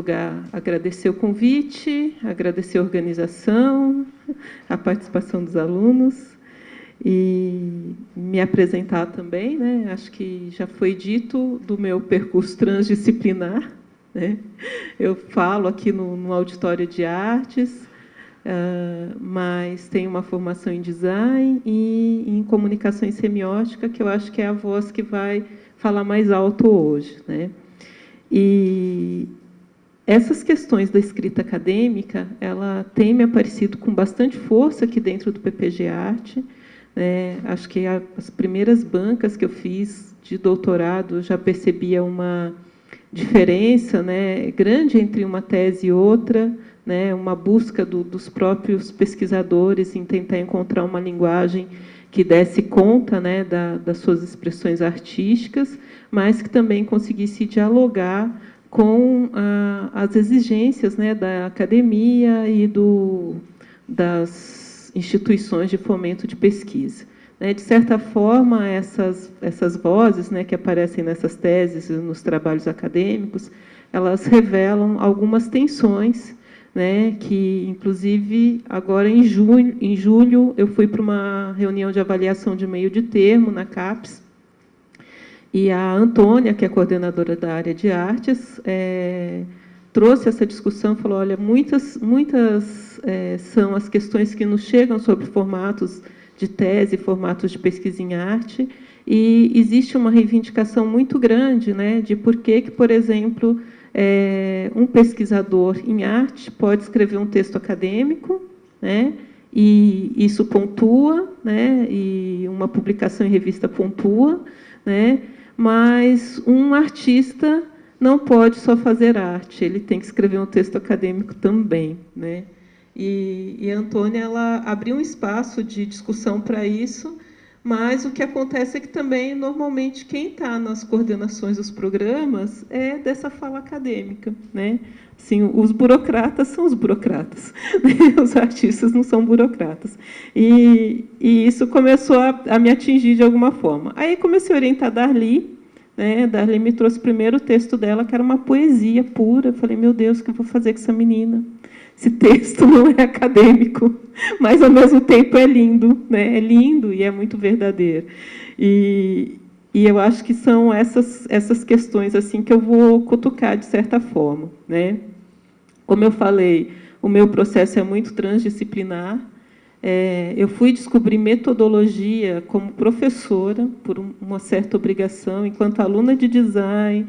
lugar, agradecer o convite, agradecer a organização, a participação dos alunos e me apresentar também, né? Acho que já foi dito do meu percurso transdisciplinar, né? Eu falo aqui no auditório de artes, mas tenho uma formação em design e em comunicação e semiótica, que eu acho que é a voz que vai falar mais alto hoje, né? E essas questões da escrita acadêmica, ela tem me aparecido com bastante força aqui dentro do PPG Arte, né? Acho que as primeiras bancas que eu fiz de doutorado já percebia uma diferença, né, grande entre uma tese e outra, né, uma busca dos próprios pesquisadores em tentar encontrar uma linguagem que desse conta, né, das suas expressões artísticas, mas que também conseguisse dialogar com as exigências, né, da academia e das instituições de fomento de pesquisa. De certa forma, essas vozes, né, que aparecem nessas teses e nos trabalhos acadêmicos, elas revelam algumas tensões, né, que, inclusive, agora em julho, eu fui para uma reunião de avaliação de meio de termo na CAPES, e a Antônia, que é coordenadora da área de artes, trouxe essa discussão, falou, olha, muitas são as questões que nos chegam sobre formatos de tese, formatos de pesquisa em arte, e existe uma reivindicação muito grande, né, de por que, por exemplo, um pesquisador em arte pode escrever um texto acadêmico, né, e isso pontua, né, e uma publicação em revista pontua, né, mas um artista não pode só fazer arte, ele tem que escrever um texto acadêmico também, né? E a Antônia, ela abriu um espaço de discussão para isso, mas o que acontece é que também, normalmente, quem está nas coordenações dos programas é dessa fala acadêmica, né? Assim, os burocratas são os burocratas, né? Os artistas não são burocratas. E isso começou a me atingir de alguma forma. Aí comecei a orientar a Darli, né? Darli me trouxe o primeiro texto dela, que era uma poesia pura. Eu falei, meu Deus, o que eu vou fazer com essa menina? Esse texto não é acadêmico, mas, ao mesmo tempo, é lindo, né? É lindo e é muito verdadeiro. E eu acho que são essas questões assim que eu vou cutucar, de certa forma, né? Como eu falei, o meu processo é muito transdisciplinar. Eu fui descobrir metodologia como professora, por uma certa obrigação, enquanto aluna de design,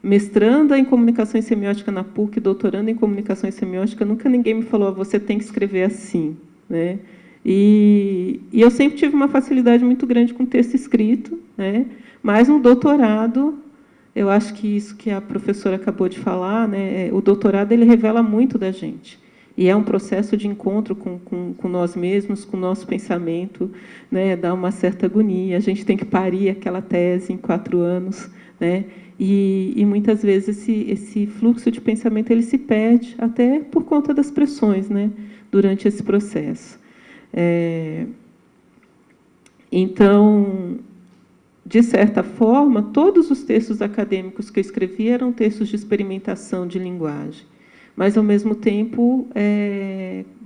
mestranda em comunicação e semiótica na PUC, doutoranda em comunicação e semiótica, nunca ninguém me falou, você tem que escrever assim, né? E eu sempre tive uma facilidade muito grande com texto escrito, né? Mas no doutorado, eu acho que isso que a professora acabou de falar, né? O doutorado, ele revela muito da gente. E é um processo de encontro com nós mesmos, com o nosso pensamento, né? Dá uma certa agonia. A gente tem que parir aquela tese em 4 anos, né? E muitas vezes esse fluxo de pensamento ele se perde até por conta das pressões, né, durante esse processo. Então, de certa forma, todos os textos acadêmicos que eu escrevi eram textos de experimentação de linguagem. Mas, ao mesmo tempo,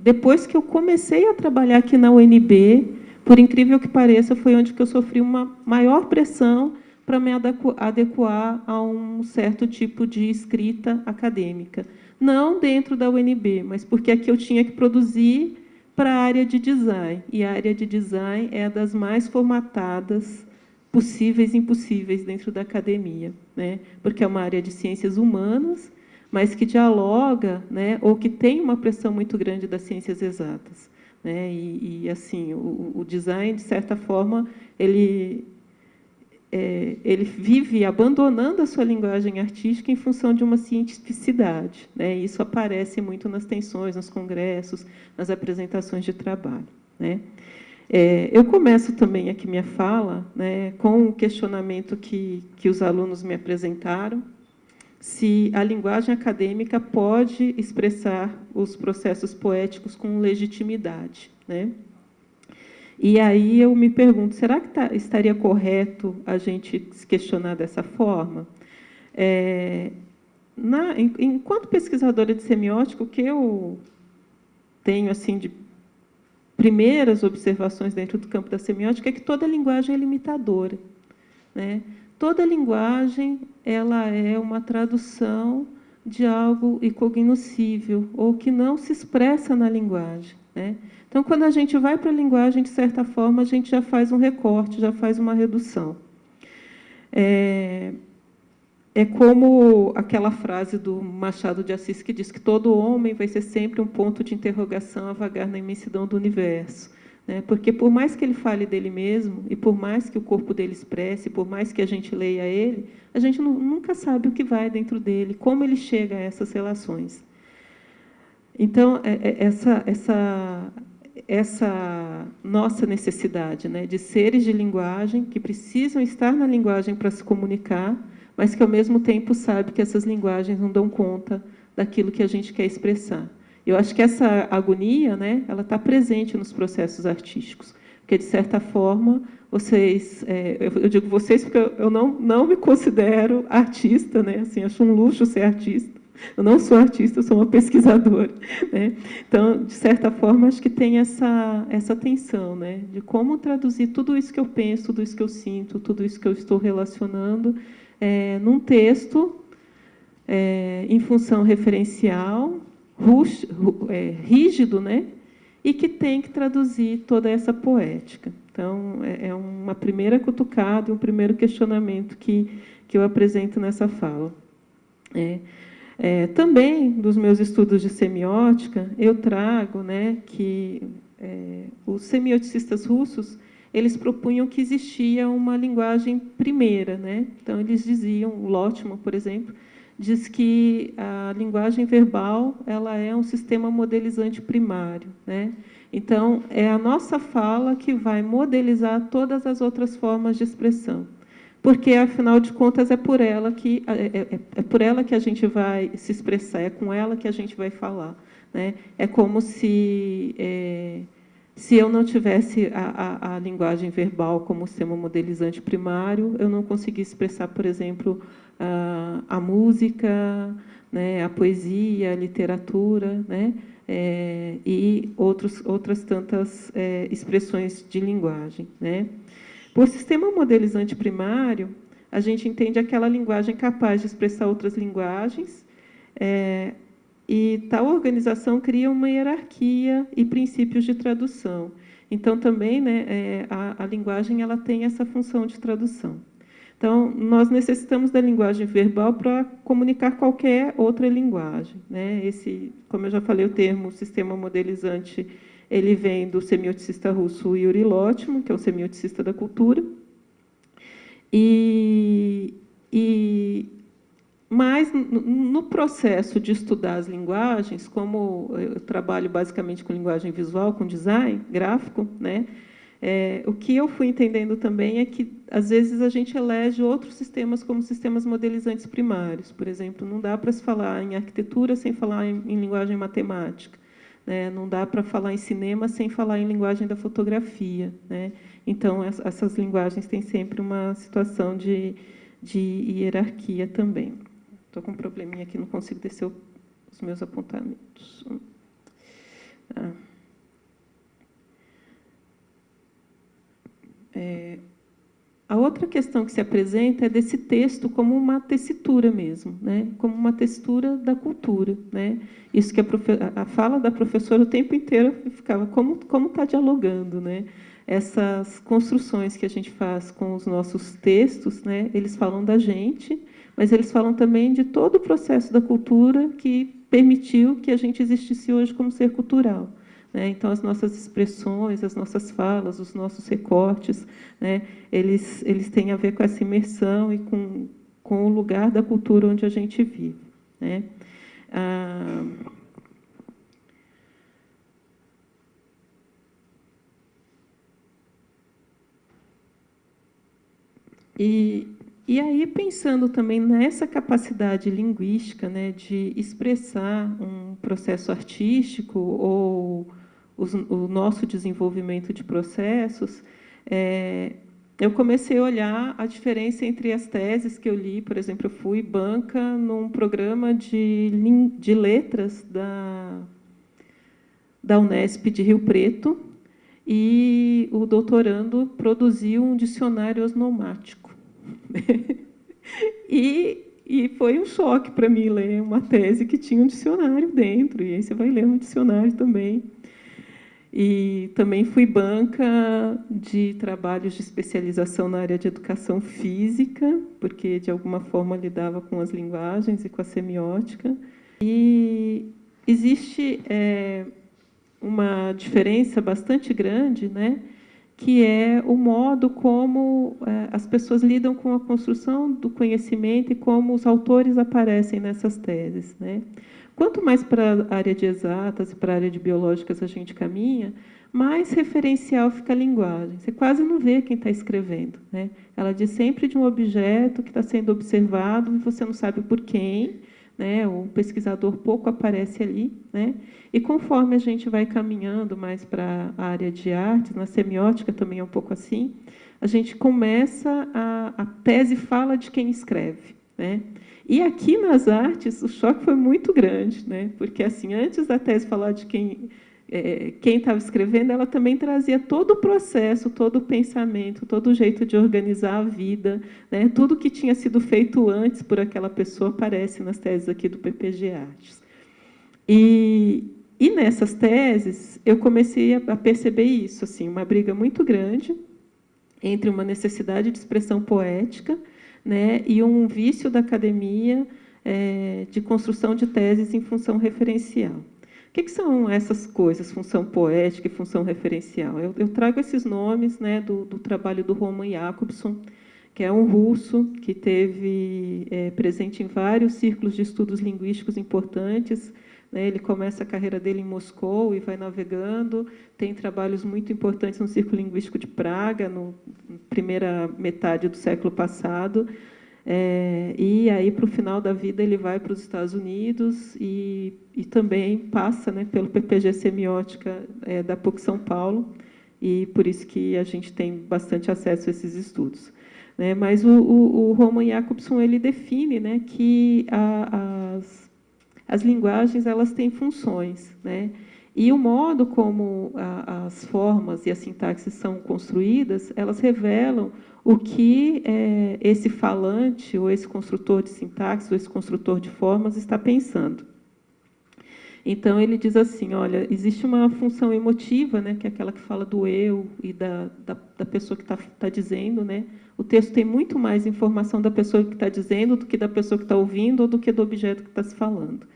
depois que eu comecei a trabalhar aqui na UNB, por incrível que pareça, foi onde que eu sofri uma maior pressão para me adequar a um certo tipo de escrita acadêmica. Não dentro da UNB, mas porque aqui eu tinha que produzir para a área de design. E a área de design é das mais formatadas possíveis e impossíveis dentro da academia, né? Porque é uma área de ciências humanas, mas que dialoga, né, ou que tem uma pressão muito grande das ciências exatas, né? E assim, o design, de certa forma, ele vive abandonando a sua linguagem artística em função de uma cientificidade, né? Isso aparece muito nas tensões, nos congressos, nas apresentações de trabalho, né? Eu começo também aqui minha fala, né, com o questionamento que os alunos me apresentaram, se a linguagem acadêmica pode expressar os processos poéticos com legitimidade, né? E aí eu me pergunto, será que estaria correto a gente se questionar dessa forma? enquanto pesquisadora de semiótica, o que eu tenho assim de primeiras observações dentro do campo da semiótica é que toda linguagem é limitadora, né? Toda linguagem ela é uma tradução de algo incognoscível ou que não se expressa na linguagem, né? Então, quando a gente vai para a linguagem, de certa forma, a gente já faz um recorte, já faz uma redução. É como aquela frase do Machado de Assis que diz que todo homem vai ser sempre um ponto de interrogação a vagar na imensidão do universo, né? Porque, por mais que ele fale dele mesmo, e por mais que o corpo dele expresse, por mais que a gente leia ele, a gente nunca sabe o que vai dentro dele, como ele chega a essas relações. Então, essa nossa necessidade, né, de seres de linguagem que precisam estar na linguagem para se comunicar, mas que, ao mesmo tempo, sabe que essas linguagens não dão conta daquilo que a gente quer expressar. Eu acho que essa agonia, né, ela está presente nos processos artísticos, porque, de certa forma, vocês, eu digo vocês porque eu não me considero artista, né, assim, acho um luxo ser artista. Eu não sou artista, eu sou uma pesquisadora, né? Então, de certa forma, acho que tem essa tensão, né, de como traduzir tudo isso que eu penso, tudo isso que eu sinto, tudo isso que eu estou relacionando, num texto, em função referencial, rígido, né, e que tem que traduzir toda essa poética. Então, é uma primeira cutucada, um primeiro questionamento que eu apresento nessa fala. Também, dos meus estudos de semiótica, eu trago, né, que os semioticistas russos eles propunham que existia uma linguagem primeira, né? Então, eles diziam, o Lotman, por exemplo, diz que a linguagem verbal ela é um sistema modelizante primário, né? Então, é a nossa fala que vai modelizar todas as outras formas de expressão. Porque, afinal de contas, é por ela que a gente vai se expressar, é com ela que a gente vai falar, né? É como se eu não tivesse a linguagem verbal como sistema modelizante primário, eu não conseguisse expressar, por exemplo, a música, né, a poesia, a literatura, né, e outras tantas expressões de linguagem, né? Por sistema modelizante primário, a gente entende aquela linguagem capaz de expressar outras linguagens, e tal organização cria uma hierarquia e princípios de tradução. Então, também, né, a linguagem ela tem essa função de tradução. Então, nós necessitamos da linguagem verbal para comunicar qualquer outra linguagem, né? Como eu já falei, o termo sistema modelizante ele vem do semioticista russo Yuri Lotman, que é um semioticista da cultura. Mas, no processo de estudar as linguagens, como eu trabalho basicamente com linguagem visual, com design gráfico, né, o que eu fui entendendo também é que, às vezes, a gente elege outros sistemas como sistemas modelizantes primários. Por exemplo, não dá para se falar em arquitetura sem falar em linguagem matemática, né? Não dá para falar em cinema sem falar em linguagem da fotografia, né? Então, essas linguagens têm sempre uma situação de hierarquia também. Estou com um probleminha aqui, não consigo descer os meus apontamentos. A outra questão que se apresenta é desse texto como uma tessitura mesmo, né? Como uma textura da cultura, né? Isso que a fala da professora o tempo inteiro ficava como está dialogando, né? Essas construções que a gente faz com os nossos textos, né? Eles falam da gente, mas eles falam também de todo o processo da cultura que permitiu que a gente existisse hoje como ser cultural. Então, as nossas expressões, as nossas falas, os nossos recortes, né, eles têm a ver com essa imersão e com o lugar da cultura onde a gente vive, né? E aí, pensando também nessa capacidade linguística, né, de expressar um processo artístico ou o nosso desenvolvimento de processos, eu comecei a olhar a diferença entre as teses que eu li. Por exemplo, eu fui banca num programa de letras da Unesp de Rio Preto, e o doutorando produziu um dicionário osnomático. E foi um choque para mim ler uma tese que tinha um dicionário dentro, e aí você vai ler um dicionário também. E também fui banca de trabalhos de especialização na área de educação física, porque, de alguma forma, lidava com as linguagens e com a semiótica. E existe uma diferença bastante grande, né, que é o modo como as pessoas lidam com a construção do conhecimento e como os autores aparecem nessas teses, né? Quanto mais para a área de exatas e para a área de biológicas a gente caminha, mais referencial fica a linguagem. Você quase não vê quem está escrevendo, né? Ela diz sempre de um objeto que está sendo observado e você não sabe por quem, né? O pesquisador pouco aparece ali, né? E conforme a gente vai caminhando mais para a área de artes, na semiótica também é um pouco assim, a gente começa a tese fala de quem escreve, né? E aqui nas artes o choque foi muito grande, né? Porque assim, antes da tese falar de quem estava escrevendo, ela também trazia todo o processo, todo o pensamento, todo o jeito de organizar a vida, né? Tudo que tinha sido feito antes por aquela pessoa aparece nas teses aqui do PPG Artes. E nessas teses eu comecei a perceber isso, assim, uma briga muito grande entre uma necessidade de expressão poética, né, e um vício da academia de construção de teses em função referencial. O que são essas coisas, função poética e função referencial? Eu trago esses nomes, né, do trabalho do Roman Jakobson, que é um russo que esteve presente em vários círculos de estudos linguísticos importantes. Ele começa a carreira dele em Moscou e vai navegando, tem trabalhos muito importantes no Círculo Linguístico de Praga, na primeira metade do século passado, e aí, para o final da vida, ele vai para os Estados Unidos e também passa, né, pelo PPG Semiótica da PUC São Paulo, e por isso que a gente tem bastante acesso a esses estudos. Mas o Roman Jakobson ele define, né, que as linguagens elas têm funções, né? E o modo como as formas e a sintaxe são construídas, elas revelam o que esse falante, ou esse construtor de sintaxe, ou esse construtor de formas está pensando. Então, ele diz assim, olha, existe uma função emotiva, né, que é aquela que fala do eu e da pessoa que está dizendo, né? O texto tem muito mais informação da pessoa que está dizendo do que da pessoa que está ouvindo ou do que do objeto que está se falando.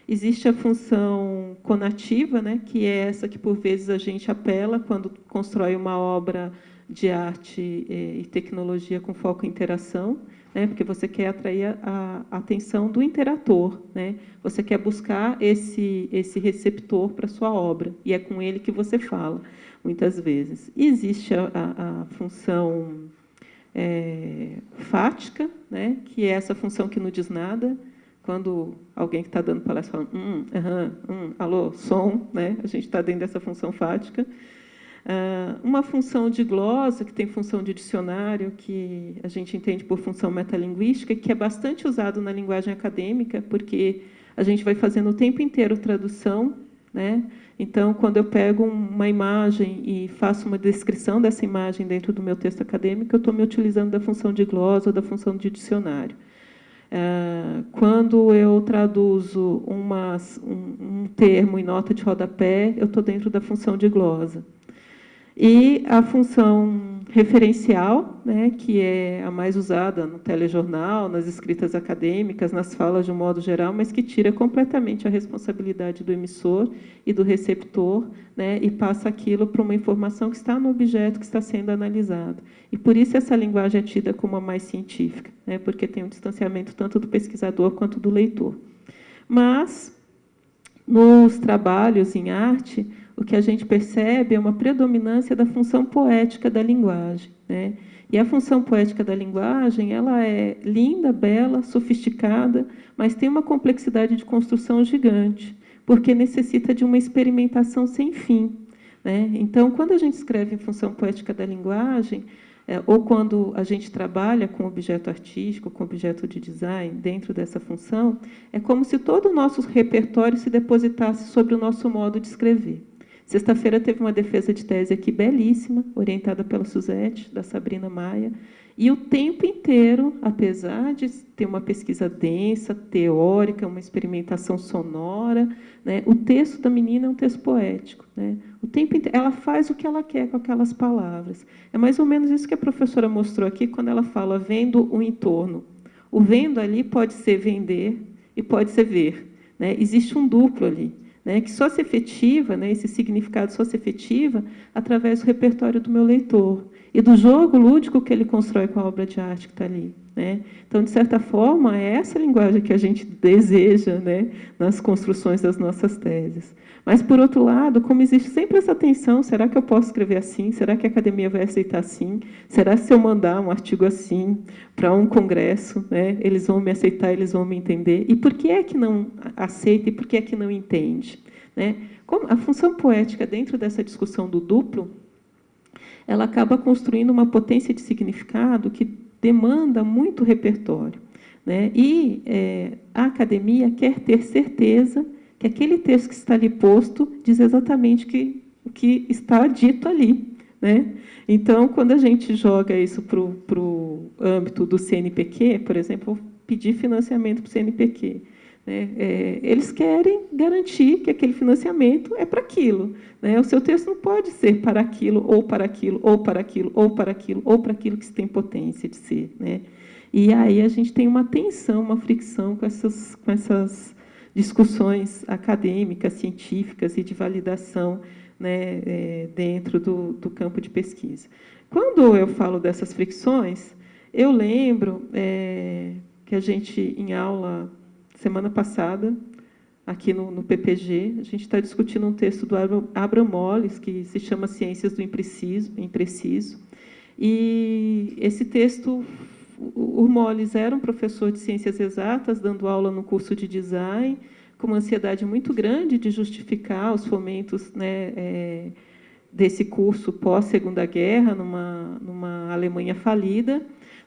Existe a função conativa, né, que é essa que, por vezes, a gente apela quando constrói uma obra de arte e tecnologia com foco em interação, né, porque você quer atrair a atenção do interator, né? Você quer buscar esse receptor para a sua obra, e é com ele que você fala, muitas vezes. E existe a função fática, né, que é essa função que não diz nada. Quando alguém que está dando palestra fala, alô, som, né? A gente está dentro dessa função fática. Uma função de glosa, que tem função de dicionário, que a gente entende por função metalinguística, que é bastante usado na linguagem acadêmica, porque a gente vai fazendo o tempo inteiro tradução, né? Então, quando eu pego uma imagem e faço uma descrição dessa imagem dentro do meu texto acadêmico, eu estou me utilizando da função de glosa ou da função de dicionário. Quando eu traduzo um termo em nota de rodapé, eu estou dentro da função de glosa. E a função referencial, né, que é a mais usada no telejornal, nas escritas acadêmicas, nas falas de um modo geral, mas que tira completamente a responsabilidade do emissor e do receptor, né, e passa aquilo para uma informação que está no objeto que está sendo analisado. E por isso essa linguagem é tida como a mais científica, né, porque tem um distanciamento tanto do pesquisador quanto do leitor. Mas, nos trabalhos em arte, o que a gente percebe é uma predominância da função poética da linguagem, né? E a função poética da linguagem ela é linda, bela, sofisticada, mas tem uma complexidade de construção gigante, porque necessita de uma experimentação sem fim, né? Então, quando a gente escreve em função poética da linguagem, ou quando a gente trabalha com objeto artístico, com objeto de design, dentro dessa função, é como se todo o nosso repertório se depositasse sobre o nosso modo de escrever. Sexta-feira teve uma defesa de tese aqui belíssima, orientada pela Suzete, da Sabrina Maia, e o tempo inteiro, apesar de ter uma pesquisa densa, teórica, uma experimentação sonora, né, o texto da menina é um texto poético, né? O tempo inteiro, ela faz o que ela quer com aquelas palavras. É mais ou menos isso que a professora mostrou aqui, quando ela fala vendo o entorno. O vendo ali pode ser vender e pode ser ver, né? Existe um duplo ali, né, que só se efetiva, né, esse significado só se efetiva através do repertório do meu leitor e do jogo lúdico que ele constrói com a obra de arte que está ali, né? Então, de certa forma, é essa linguagem que a gente deseja, né, nas construções das nossas teses. Mas, por outro lado, como existe sempre essa tensão, será que eu posso escrever assim? Será que a academia vai aceitar assim? Será que se eu mandar um artigo assim para um congresso, né, eles vão me aceitar, eles vão me entender? E por que é que não aceita e por que é que não entende? Né? Como a função poética, dentro dessa discussão do duplo, ela acaba construindo uma potência de significado que demanda muito repertório, né? E a academia quer ter certeza que aquele texto que está ali posto diz exatamente o que está dito ali, né? Então, quando a gente joga isso para o âmbito do CNPq, por exemplo, pedir financiamento para o CNPq, né? Eles querem garantir que aquele financiamento é para aquilo, né? O seu texto não pode ser para aquilo, ou para aquilo, ou para aquilo, ou para aquilo, ou para aquilo que se tem potência de ser, né? E aí a gente tem uma tensão, uma fricção com essas discussões acadêmicas, científicas e de validação, né, dentro do campo de pesquisa. Quando eu falo dessas fricções, eu lembro que a gente, em aula, semana passada, aqui no PPG, a gente está discutindo um texto do Abraham Moles, que se chama Ciências do Impreciso. E esse texto, o Moles era um professor de ciências exatas, dando aula no curso de design, com uma ansiedade muito grande de justificar os fomentos, né, desse curso pós-Segunda Guerra, numa Alemanha falida,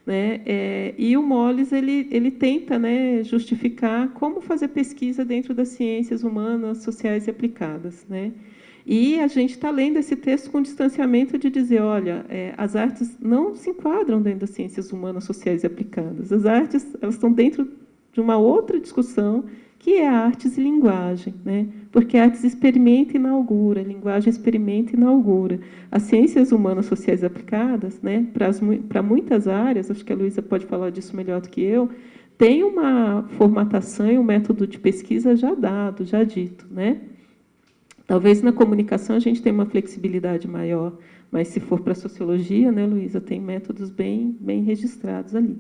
né? E o Moles ele tenta, né, justificar como fazer pesquisa dentro das ciências humanas, sociais e aplicadas, né? E a gente está lendo esse texto com distanciamento de dizer, olha, as artes não se enquadram dentro das ciências humanas, sociais e aplicadas. As artes elas estão dentro de uma outra discussão, que é artes e linguagem, né? Porque artes experimenta e inaugura, linguagem experimenta e inaugura. As ciências humanas, sociais e aplicadas, né, para muitas áreas, acho que a Luísa pode falar disso melhor do que eu, tem uma formatação e um método de pesquisa já dado, já dito, né? Talvez na comunicação a gente tenha uma flexibilidade maior, mas se for para a sociologia, né, Luísa, tem métodos bem registrados ali.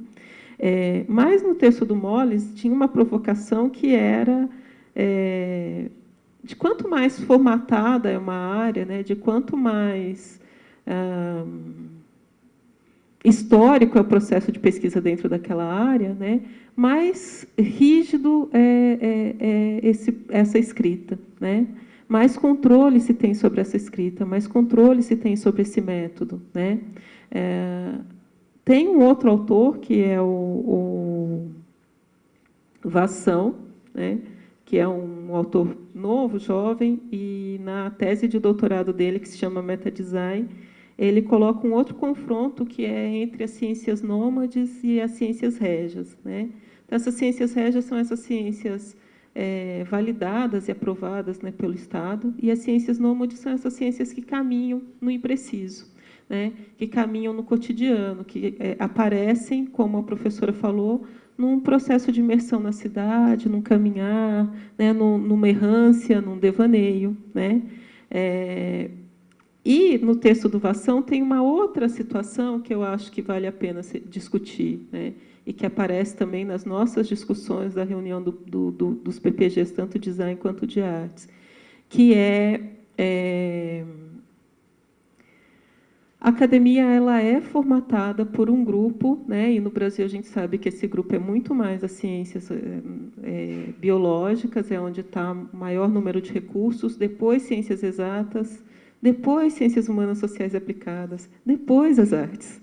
Mas no texto do Moles tinha uma provocação que era de quanto mais formatada é uma área, né, de quanto mais histórico é o processo de pesquisa dentro daquela área, né, mais rígido é essa escrita, né? Mais controle se tem sobre essa escrita, mais controle se tem sobre esse método, né? Tem um outro autor, que é o Vassão, né, que é um autor novo, jovem, e na tese de doutorado dele, que se chama Metadesign, ele coloca um outro confronto, que é entre as ciências nômades e as ciências régias, né? Então, essas ciências régias são essas ciências validadas e aprovadas, né, pelo Estado, e as ciências nômades são essas ciências que caminham no impreciso, né, que caminham no cotidiano, que aparecem, como a professora falou, num processo de imersão na cidade, num caminhar, né, numa errância, num devaneio, né? E no texto do Vassão tem uma outra situação que eu acho que vale a pena discutir, né, e que aparece também nas nossas discussões da reunião dos PPGs, tanto de design quanto de artes, que a academia ela é formatada por um grupo, né, e no Brasil a gente sabe que esse grupo é muito mais as ciências biológicas, é onde está o maior número de recursos, depois ciências exatas, depois ciências humanas sociais aplicadas, depois as artes.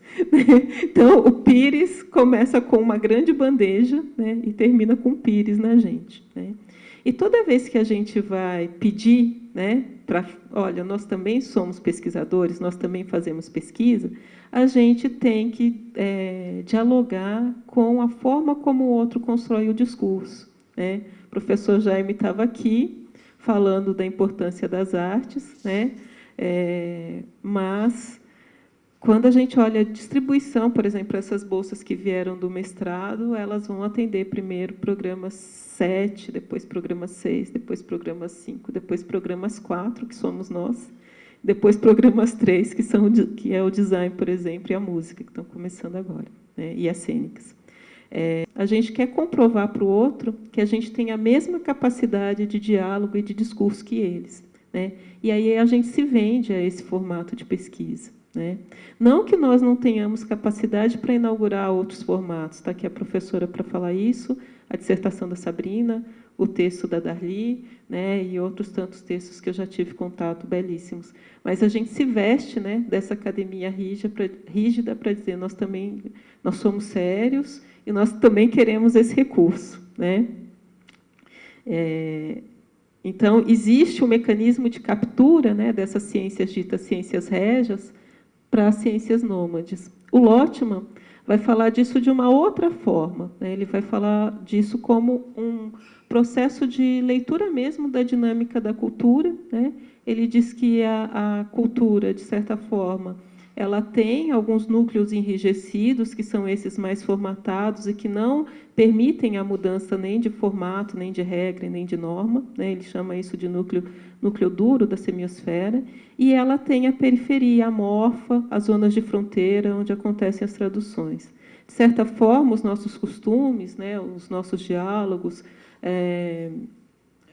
Então, o Pires começa com uma grande bandeja, né, e termina com Pires na gente, né? E toda vez que a gente vai pedir, né, olha, nós também somos pesquisadores, nós também fazemos pesquisa, a gente tem que dialogar com a forma como o outro constrói o discurso, né? O professor Jaime estava aqui falando da importância das artes, né? Mas, quando a gente olha a distribuição, por exemplo, essas bolsas que vieram do mestrado, elas vão atender primeiro programas 7, depois programas 6, depois programas 5, depois programas 4, que somos nós, depois programas 3, que é o design, por exemplo, e a música, que estão começando agora, né, e as cênicas. A gente quer comprovar para o outro que a gente tem a mesma capacidade de diálogo e de discurso que eles, né? E aí a gente se vende a esse formato de pesquisa, né? Não que nós não tenhamos capacidade para inaugurar outros formatos. Está aqui a professora para falar isso, a dissertação da Sabrina, o texto da Darli, né, e outros tantos textos que eu já tive contato, belíssimos. Mas a gente se veste, né, dessa academia rígida para dizer nós somos sérios e nós também queremos esse recurso, né? Então, existe um mecanismo de captura, né, dessas ciências ditas ciências régias para as ciências nômades. O Lotman vai falar disso de uma outra forma, né? Ele vai falar disso como um processo de leitura mesmo da dinâmica da cultura, né? Ele diz que a cultura, de certa forma, ela tem alguns núcleos enrijecidos, que são esses mais formatados e que não permitem a mudança nem de formato, nem de regra, nem de norma, né? Ele chama isso de núcleo duro da semiosfera, e ela tem a periferia amorfa, as zonas de fronteira, onde acontecem as traduções. De certa forma, os nossos costumes, né, os nossos diálogos,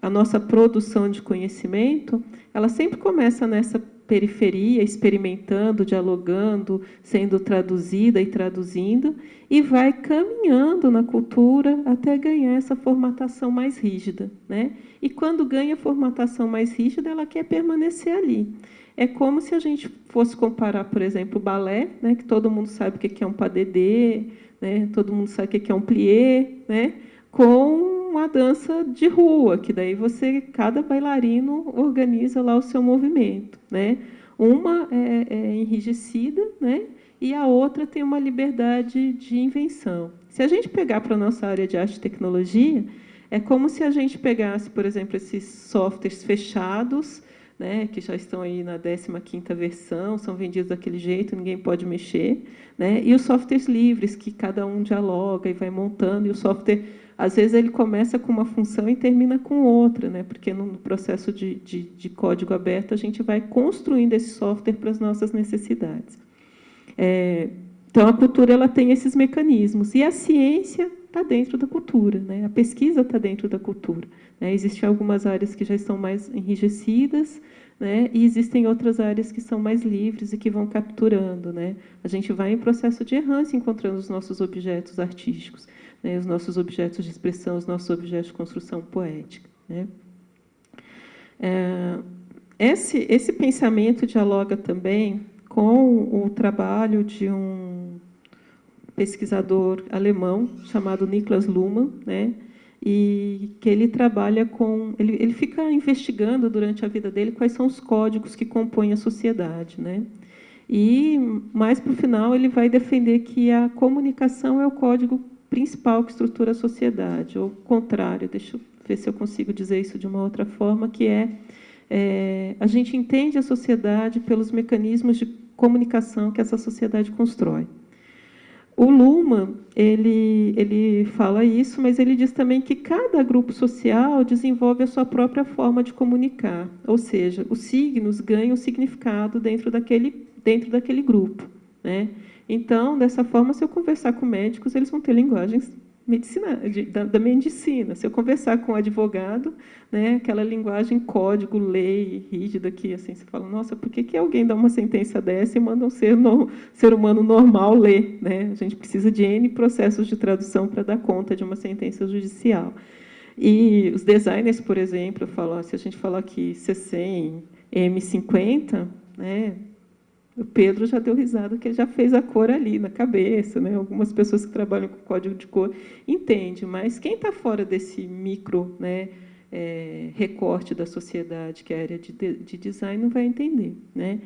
a nossa produção de conhecimento, ela sempre começa nessa periferia, experimentando, dialogando, sendo traduzida e traduzindo, e vai caminhando na cultura até ganhar essa formatação mais rígida, né? E, quando ganha a formatação mais rígida, ela quer permanecer ali. É como se a gente fosse comparar, por exemplo, o balé, né, que todo mundo sabe o que é um pas de deux, né, todo mundo sabe o que é um plié, né, com uma dança de rua, que daí cada bailarino organiza lá o seu movimento, né? Uma é enrijecida, né? E a outra tem uma liberdade de invenção. Se a gente pegar para a nossa área de arte e tecnologia, é como se a gente pegasse, por exemplo, esses softwares fechados, né, que já estão aí na 15ª versão, são vendidos daquele jeito, ninguém pode mexer, né? E os softwares livres, que cada um dialoga e vai montando, e o software, às vezes, ele começa com uma função e termina com outra, né? Porque no processo de código aberto a gente vai construindo esse software para as nossas necessidades. Então, a cultura ela tem esses mecanismos, e a ciência está dentro da cultura, né? A pesquisa está dentro da cultura, né? Existem algumas áreas que já estão mais enrijecidas, né? E existem outras áreas que são mais livres e que vão capturando, né? A gente vai em processo de errância encontrando os nossos objetos artísticos, né? Os nossos objetos de expressão, os nossos objetos de construção poética, né? Esse pensamento dialoga também com o trabalho de um pesquisador alemão chamado Niklas Luhmann, né? E que ele trabalha ele fica investigando durante a vida dele quais são os códigos que compõem a sociedade, né? E mais para o final ele vai defender que a comunicação é o código principal que estrutura a sociedade, ou contrário, deixa eu ver se eu consigo dizer isso de uma outra forma, que a gente entende a sociedade pelos mecanismos de comunicação que essa sociedade constrói. O Luhmann, ele fala isso, mas ele diz também que cada grupo social desenvolve a sua própria forma de comunicar, ou seja, os signos ganham significado dentro daquele grupo, né? Então, dessa forma, se eu conversar com médicos, eles vão ter linguagens da medicina. Se eu conversar com um advogado, né, aquela linguagem código, lei, rígida, que assim, você fala, nossa, por que alguém dá uma sentença dessa e manda um ser humano normal ler, né? A gente precisa de N processos de tradução para dar conta de uma sentença judicial. E os designers, por exemplo, se a gente falar que C100, M50, né? O Pedro já deu risada, que ele já fez a cor ali na cabeça, né? Algumas pessoas que trabalham com código de cor entendem, mas quem está fora desse micro, né, recorte da sociedade, que é a área de design, não vai entender, né?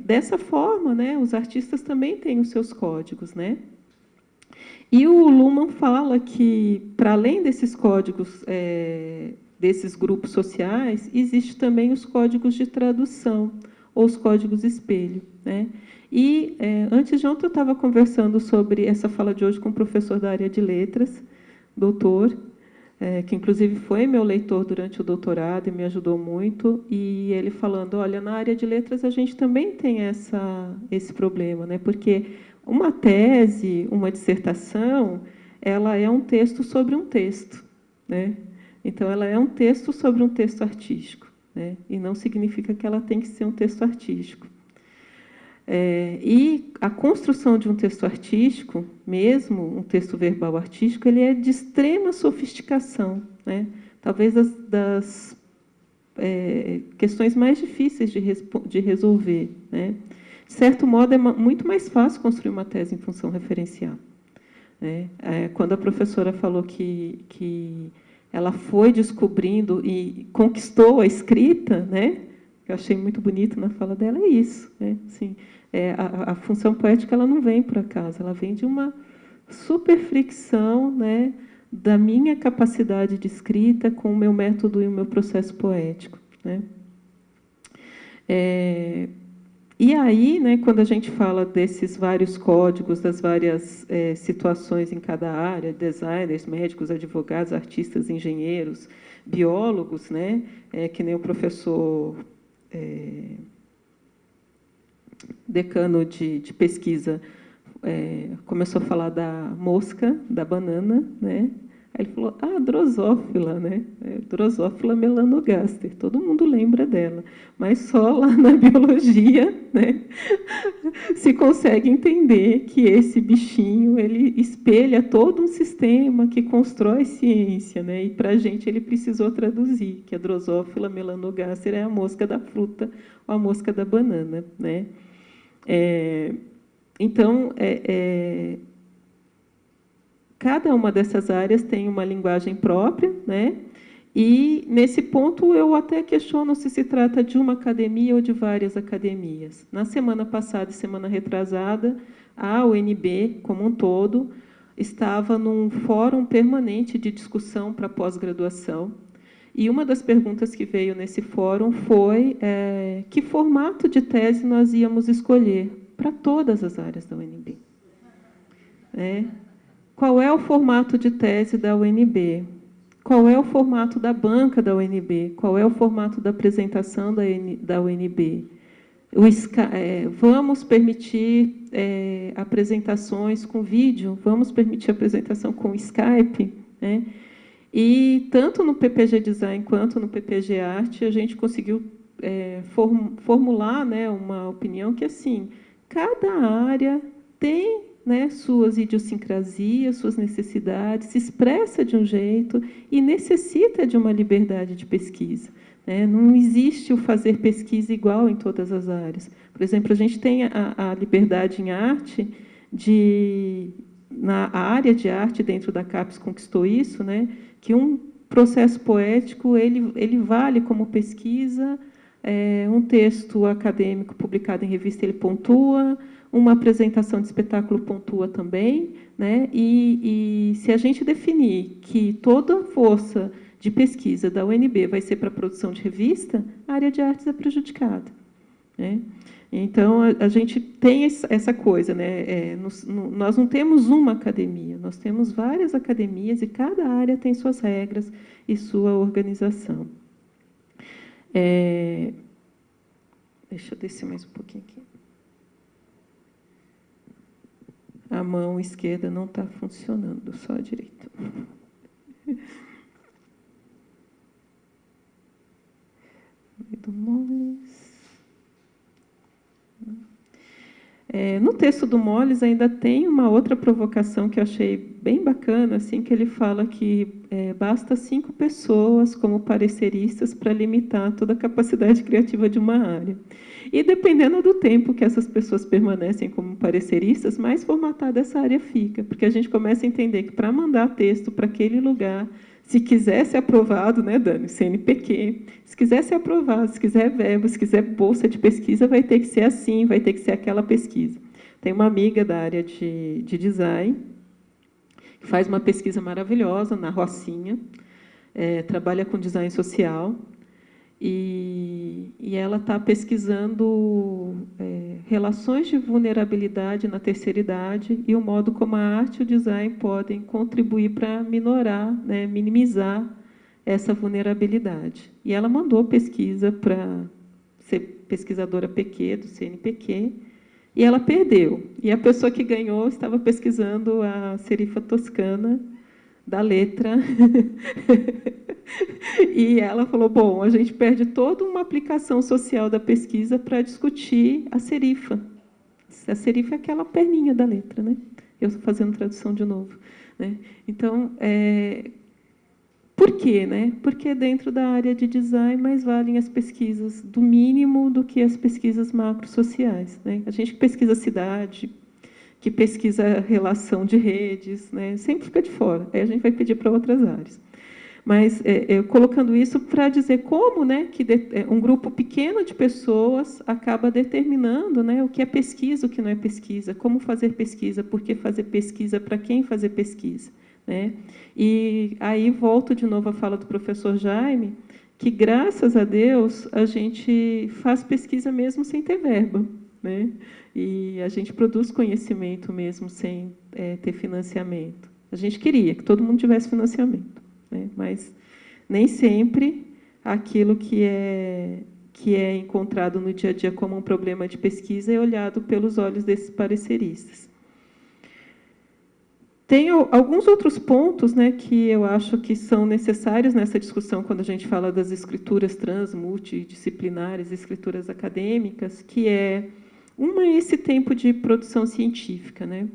Dessa forma, né, os artistas também têm os seus códigos, né? E o Luhmann fala que, para além desses códigos, desses grupos sociais, existe também os códigos de tradução, ou os códigos espelho, né? E, antes de ontem, eu estava conversando sobre essa fala de hoje com um professor da área de letras, doutor, que, inclusive, foi meu leitor durante o doutorado e me ajudou muito, e ele falando, olha, na área de letras a gente também tem esse problema, né? Porque uma tese, uma dissertação, ela é um texto sobre um texto, né? Então, ela é um texto sobre um texto artístico, né? E não significa que ela tem que ser um texto artístico. E a construção de um texto artístico, mesmo um texto verbal artístico, ele é de extrema sofisticação, né? Talvez das questões mais difíceis de resolver, né? De certo modo, é muito mais fácil construir uma tese em função referencial, né? Quando a professora falou que ela foi descobrindo e conquistou a escrita, né? Eu achei muito bonito na fala dela, é isso, né? Assim, a função poética ela não vem por acaso, ela vem de uma superfricção, né, da minha capacidade de escrita com o meu método e o meu processo poético, né? E aí, né, quando a gente fala desses vários códigos, das várias situações em cada área, designers, médicos, advogados, artistas, engenheiros, biólogos, né, que nem o professor decano de pesquisa começou a falar da mosca, da banana, né? Aí ele falou, drosófila, né? Drosófila melanogaster, todo mundo lembra dela, mas só lá na biologia, né, se consegue entender que esse bichinho ele espelha todo um sistema que constrói ciência, né? E para a gente ele precisou traduzir que a Drosófila melanogaster é a mosca da fruta ou a mosca da banana, né? Então, cada uma dessas áreas tem uma linguagem própria, né? E, nesse ponto, eu até questiono se trata de uma academia ou de várias academias. Na semana passada e semana retrasada, a UNB, como um todo, estava num fórum permanente de discussão para pós-graduação. E uma das perguntas que veio nesse fórum foi que formato de tese nós íamos escolher para todas as áreas da UNB. Qual é o formato de tese da UNB? Qual é o formato da banca da UNB? Qual é o formato da apresentação da UNB? Vamos permitir apresentações com vídeo? Vamos permitir apresentação com Skype? Né? E, tanto no PPG Design quanto no PPG Arte, a gente conseguiu formular, né, uma opinião que, assim, cada área tem, né, suas idiosincrasias, suas necessidades, se expressa de um jeito e necessita de uma liberdade de pesquisa, né? Não existe o fazer pesquisa igual em todas as áreas. Por exemplo, a gente tem a liberdade em arte, na área de arte, dentro da CAPES conquistou isso, né, que um processo poético ele vale como pesquisa, um texto acadêmico publicado em revista ele pontua, uma apresentação de espetáculo pontua também, né? E se a gente definir que toda a força de pesquisa da UNB vai ser para a produção de revista, a área de artes é prejudicada, né? Então, a gente tem essa coisa, né? Nós não temos uma academia, nós temos várias academias e cada área tem suas regras e sua organização. Deixa eu descer mais um pouquinho aqui. A mão esquerda não está funcionando, só a direita. No texto do Moles ainda tem uma outra provocação que eu achei bem bacana, assim, que ele fala que basta 5 pessoas como pareceristas para limitar toda a capacidade criativa de uma área. E dependendo do tempo que essas pessoas permanecem como pareceristas, mais formatada essa área fica, porque a gente começa a entender que para mandar texto para aquele lugar, se quiser ser aprovado, né, Dani, CNPq, se quiser ser aprovado, se quiser verba, se quiser bolsa de pesquisa, vai ter que ser assim, vai ter que ser aquela pesquisa. Tem uma amiga da área de design, que faz uma pesquisa maravilhosa na Rocinha, trabalha com design social, e ela está pesquisando relações de vulnerabilidade na terceira idade e o modo como a arte e o design podem contribuir para minorar, né, minimizar essa vulnerabilidade. E ela mandou pesquisa para ser pesquisadora PQ, do CNPq, e ela perdeu. E a pessoa que ganhou estava pesquisando a serifa toscana da letra. E ela falou, bom, a gente perde toda uma aplicação social da pesquisa para discutir a serifa. A serifa é aquela perninha da letra, né? Eu estou fazendo tradução de novo. Né? Então, por quê? Né? Porque dentro da área de design mais valem as pesquisas do mínimo do que as pesquisas macrosociais. Né? A gente que pesquisa cidade, que pesquisa relação de redes, né? Sempre fica de fora. Aí a gente vai pedir para outras áreas. Mas colocando isso para dizer como, né, que um grupo pequeno de pessoas acaba determinando, né, o que é pesquisa, o que não é pesquisa, como fazer pesquisa, por que fazer pesquisa, para quem fazer pesquisa. Né? E aí volto de novo à fala do professor Jaime, que, graças a Deus, a gente faz pesquisa mesmo sem ter verba. Né? E a gente produz conhecimento mesmo sem ter financiamento. A gente queria que todo mundo tivesse financiamento. Né? Mas nem sempre aquilo que é encontrado no dia a dia como um problema de pesquisa é olhado pelos olhos desses pareceristas. Tem alguns outros pontos, né, que eu acho que são necessários nessa discussão quando a gente fala das escrituras trans, multidisciplinares, escrituras acadêmicas, que uma é esse tempo de produção científica, né?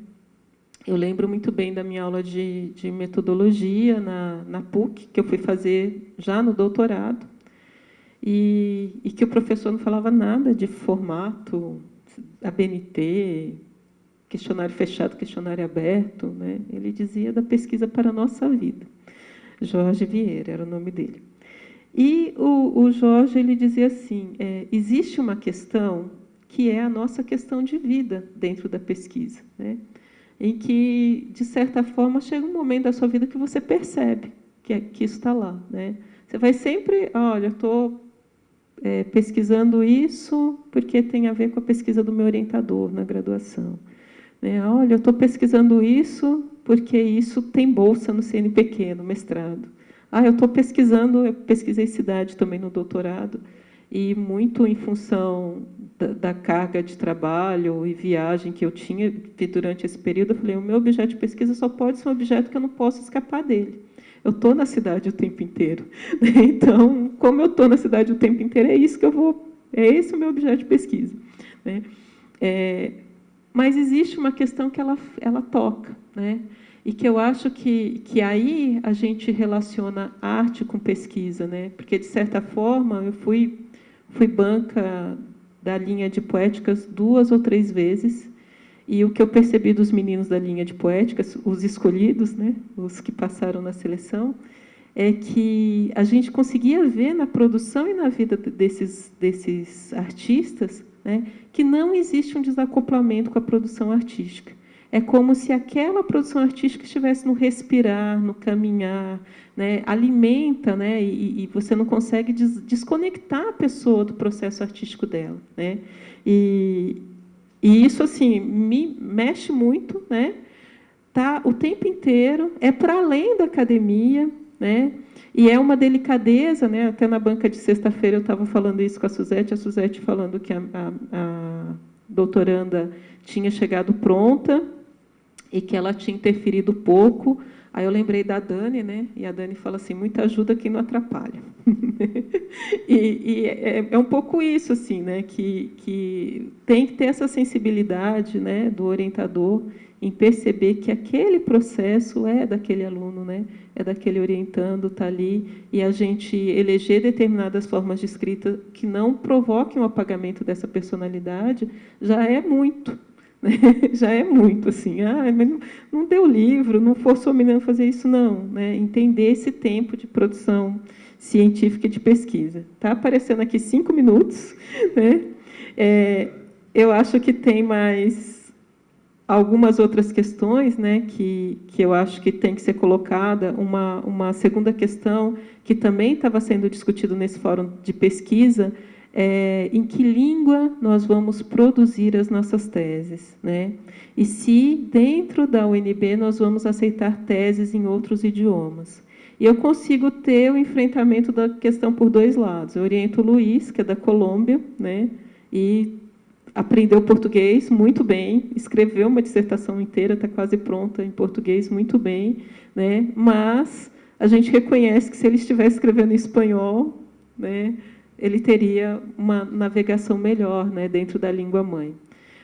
Eu lembro muito bem da minha aula de metodologia na PUC, que eu fui fazer já no doutorado, e que o professor não falava nada de formato, ABNT, questionário fechado, questionário aberto. Né? Ele dizia da pesquisa para a nossa vida. Jorge Vieira era o nome dele. E o Jorge ele dizia assim, existe uma questão que é a nossa questão de vida dentro da pesquisa, né? Em que, de certa forma, chega um momento da sua vida que você percebe que isso está lá. Né? Você vai sempre, olha, eu estou pesquisando isso porque tem a ver com a pesquisa do meu orientador na graduação. Né? Olha, eu estou pesquisando isso porque isso tem bolsa no CNPq, no mestrado. Eu estou pesquisando, eu pesquisei cidade também no doutorado, e muito em função da carga de trabalho e viagem que eu tinha durante esse período, eu falei, o meu objeto de pesquisa só pode ser um objeto que eu não posso escapar dele. Eu estou na cidade o tempo inteiro. Então, como eu estou na cidade o tempo inteiro, é esse o meu objeto de pesquisa. Né? Mas existe uma questão que ela toca, né? E que eu acho que aí a gente relaciona arte com pesquisa, né? Porque, de certa forma, eu fui banca da linha de poéticas 2 ou 3 vezes, e o que eu percebi dos meninos da linha de poéticas, os escolhidos, né, os que passaram na seleção, é que a gente conseguia ver na produção e na vida desses artistas, né, que não existe um desacoplamento com a produção artística. É como se aquela produção artística estivesse no respirar, no caminhar, né, alimenta, né, e você não consegue desconectar a pessoa do processo artístico dela. Né? E isso assim, me mexe muito, né? Tá o tempo inteiro, é para além da academia, né? E é uma delicadeza, né? Até na banca de sexta-feira eu estava falando isso com a Suzete falando que a doutoranda tinha chegado pronta e que ela tinha interferido pouco. Aí eu lembrei da Dani, né? E a Dani fala assim, muita ajuda que não atrapalha. E é um pouco isso, assim, né, que tem que ter essa sensibilidade, né, do orientador em perceber que aquele processo é daquele aluno, né, é daquele orientando, está ali, e a gente eleger determinadas formas de escrita que não provoquem o apagamento dessa personalidade já é muito, né? Já é muito, assim, mas não deu livro, não forçou a menina a fazer isso, não, né? Entender esse tempo de produção científica e de pesquisa. Está aparecendo aqui 5 minutos, né? Eu acho que tem mais algumas outras questões, né, que eu acho que tem que ser colocada. Uma segunda questão que também estava sendo discutido nesse fórum de pesquisa é em que língua nós vamos produzir as nossas teses, né? E se, dentro da UNB, nós vamos aceitar teses em outros idiomas. E eu consigo ter o enfrentamento da questão por dois lados. Eu oriento o Luiz, que é da Colômbia, né, e aprendeu português muito bem, escreveu uma dissertação inteira, está quase pronta em português muito bem, né? Mas a gente reconhece que, se ele estivesse escrevendo em espanhol, né, ele teria uma navegação melhor, né, dentro da língua mãe.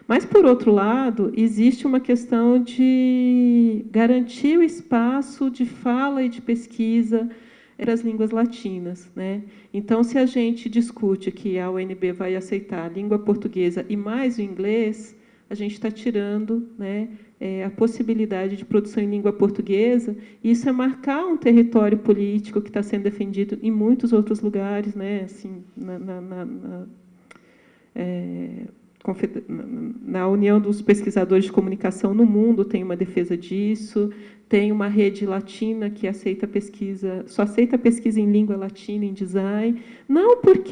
Mas, por outro lado, existe uma questão de garantir o espaço de fala e de pesquisa das línguas latinas, né? Então, se a gente discute que a UNB vai aceitar a língua portuguesa e mais o inglês, a gente está tirando, né, a possibilidade de produção em língua portuguesa, e isso é marcar um território político que está sendo defendido em muitos outros lugares, né? Assim, na União dos Pesquisadores de Comunicação no mundo tem uma defesa disso, tem uma rede latina que aceita pesquisa, só aceita pesquisa em língua latina, em design, não porque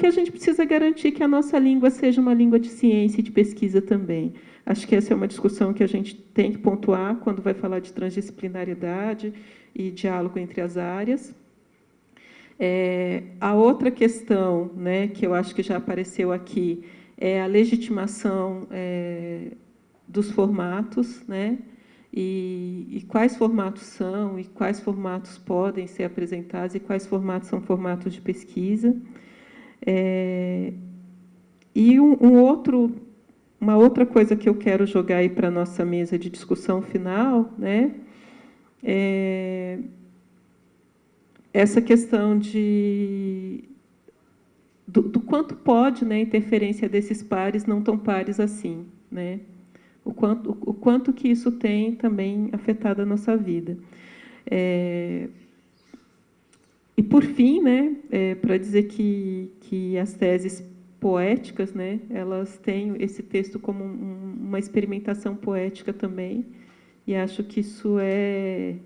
a gente precisa garantir que a nossa língua seja uma língua de ciência e de pesquisa também. Acho que essa é uma discussão que a gente tem que pontuar quando vai falar de transdisciplinaridade e diálogo entre as áreas. A outra questão, né, que eu acho que já apareceu aqui, é a legitimação dos formatos, né, e quais formatos são, e quais formatos podem ser apresentados, e quais formatos são formatos de pesquisa. E uma outra coisa que eu quero jogar aí para a nossa mesa de discussão final, né, essa questão do quanto pode, né, a interferência desses pares não tão pares assim, né? O quanto que isso tem também afetado a nossa vida. E, por fim, né, para dizer que as teses poéticas, né, elas têm esse texto como uma experimentação poética também, e acho que isso é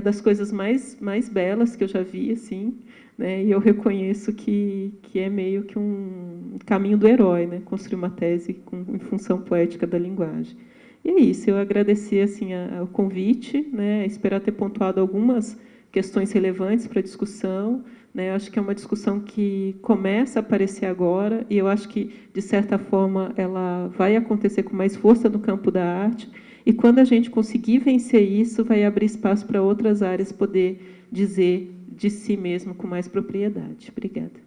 das coisas mais belas que eu já vi, assim, né? E eu reconheço que é meio que um caminho do herói, né? Construir uma tese em função poética da linguagem. E é isso, eu agradeci, assim, o convite, né? Esperar ter pontuado algumas questões relevantes para a discussão, né? Eu acho que é uma discussão que começa a aparecer agora, e eu acho que, de certa forma, ela vai acontecer com mais força no campo da arte. E, quando a gente conseguir vencer isso, vai abrir espaço para outras áreas poder dizer de si mesmo com mais propriedade. Obrigada.